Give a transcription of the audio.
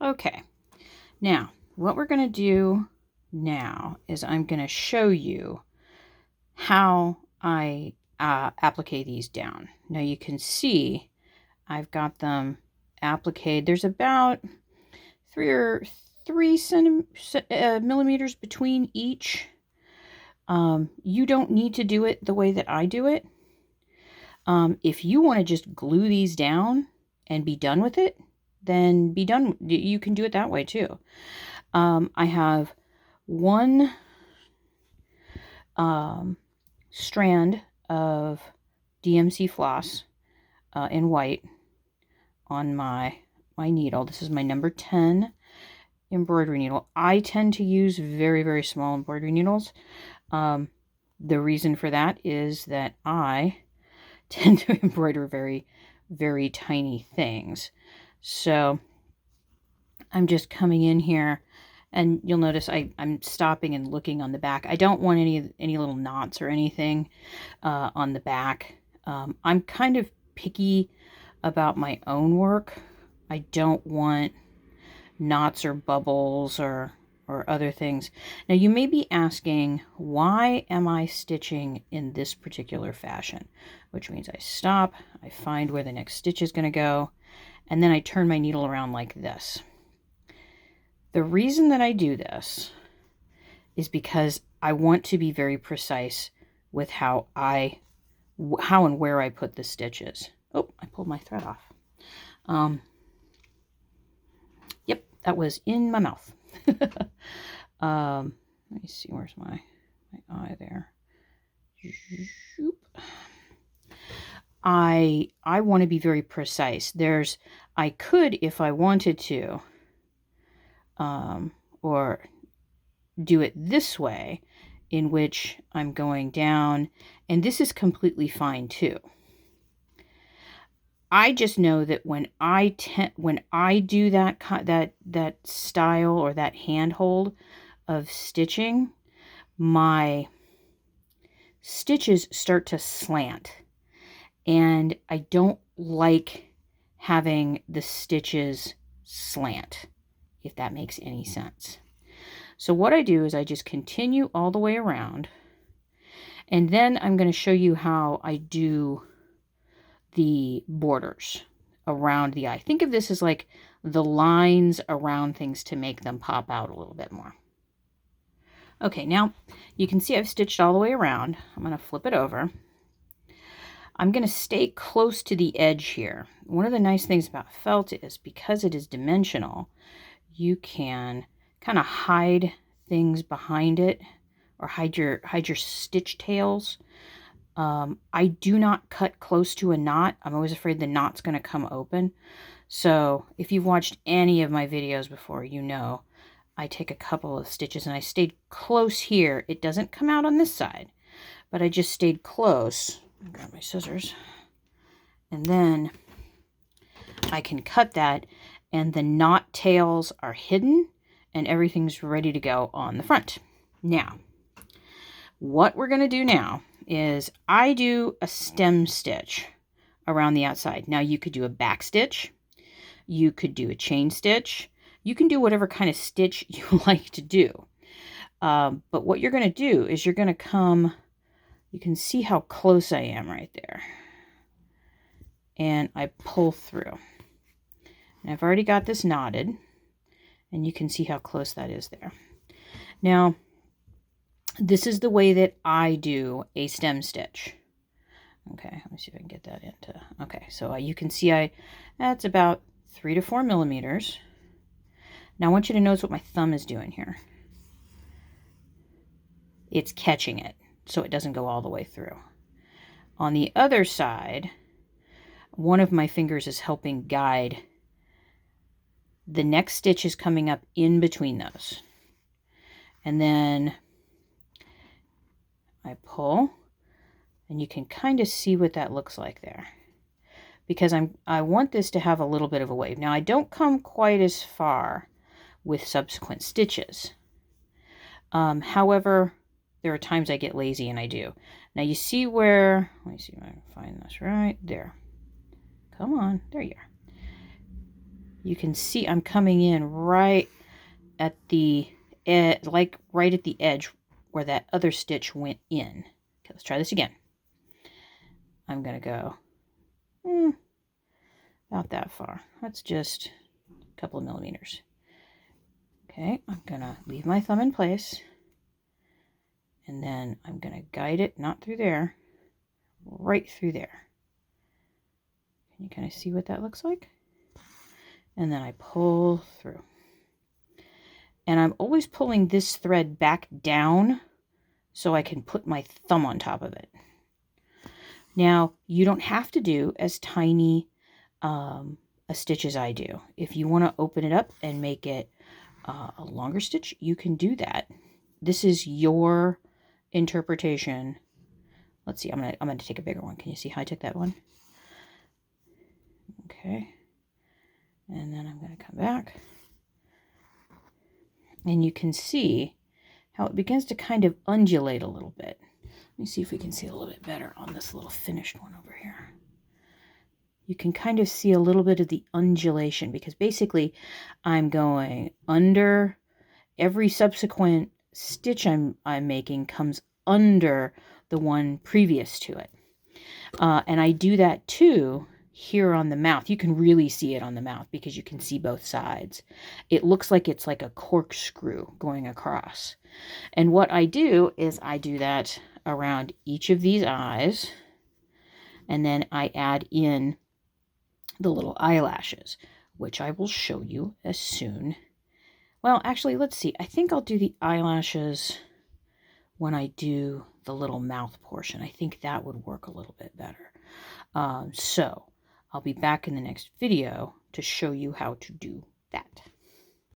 Okay, now what we're going to do now is I'm going to show you how I applique these down. Now you can see I've got them appliqued. There's about three millimeters between each. You don't need to do it the way that I do it. If you want to just glue these down and be done with it, then be done. You can do it that way too. I have one strand of DMC floss in white on my needle. This is my number 10 embroidery needle. I tend to use very, very small embroidery needles. The reason for that is that I tend to embroider very, very tiny things. So I'm just coming in here, and you'll notice I'm stopping and looking on the back. I don't want any little knots or anything on the back. I'm kind of picky about my own work. I don't want knots or bubbles or other things. Now you may be asking, why am I stitching in this particular fashion? Which means I stop, I find where the next stitch is going to go, and then I turn my needle around like this. The reason that I do this is because I want to be very precise with how and where I put the stitches. Oh, I pulled my thread off. Yep, that was in my mouth. Let me see, where's my eye there? I want to be very precise. I could, if I wanted to, or do it this way, in which I'm going down, and this is completely fine too. I just know that when I do that style or that handhold of stitching, my stitches start to slant, and I don't like having the stitches slant, if that makes any sense. So what I do is I just continue all the way around, and then I'm going to show you how I do the borders around the eye. Think of this as like the lines around things to make them pop out a little bit more. Okay, now you can see I've stitched all the way around. I'm going to flip it over. I'm going to stay close to the edge here. One of the nice things about felt is because it is dimensional, you can kind of hide things behind it, or hide your stitch tails. I do not cut close to a knot. I'm always afraid the knot's going to come open. So if you've watched any of my videos before, you know I take a couple of stitches and I stayed close here. It doesn't come out on this side, but I just stayed close. I'll grab my scissors, and then I can cut that, and the knot tails are hidden and everything's ready to go on the front. Now, what we're going to do now is I do a stem stitch around the outside. Now you could do a back stitch, you could do a chain stitch, you can do whatever kind of stitch you like to do. But what you're going to do is you're going to come, you can see how close I am right there, and I pull through. And I've already got this knotted, and you can see how close that is there. Now, this is the way that I do a stem stitch. Okay, let me see if I can get that into... Okay, so you can see that's about 3 to 4 millimeters. Now I want you to notice what my thumb is doing here. It's catching it, so it doesn't go all the way through. On the other side, one of my fingers is helping guide. The next stitch is coming up in between those. And then I pull, and you can kind of see what that looks like there, because I want this to have a little bit of a wave. Now I don't come quite as far with subsequent stitches. However, there are times I get lazy and I do. Now you see where, let me see if I can find this right there. Come on, there you are. you can see I'm coming in right at the edge, like right at the edge where that other stitch went in. Okay, let's try this again. I'm going to go about that far. That's just a couple of millimeters. Okay, I'm going to leave my thumb in place, and then I'm going to guide it, not through there, right through there. Can you kind of see what that looks like? And then I pull through. And I'm always pulling this thread back down so I can put my thumb on top of it. Now, you don't have to do as tiny a stitch as I do. If you want to open it up and make it a longer stitch, you can do that. This is your interpretation. Let's see, I'm gonna take a bigger one. Can you see how I took that one? Okay. And then I'm going to come back. And you can see how it begins to kind of undulate a little bit. Let me see if we can see a little bit better on this little finished one over here. You can kind of see a little bit of the undulation, because basically I'm going under. Every subsequent stitch I'm making comes under the one previous to it. And I do that too here on the mouth. You can really see it on the mouth because you can see both sides. It looks like it's like a corkscrew going across. And what I do is I do that around each of these eyes, and then I add in the little eyelashes, which I will show you as soon. Well, actually, let's see. I think I'll do the eyelashes when I do the little mouth portion. I think that would work a little bit better. So I'll be back in the next video to show you how to do that.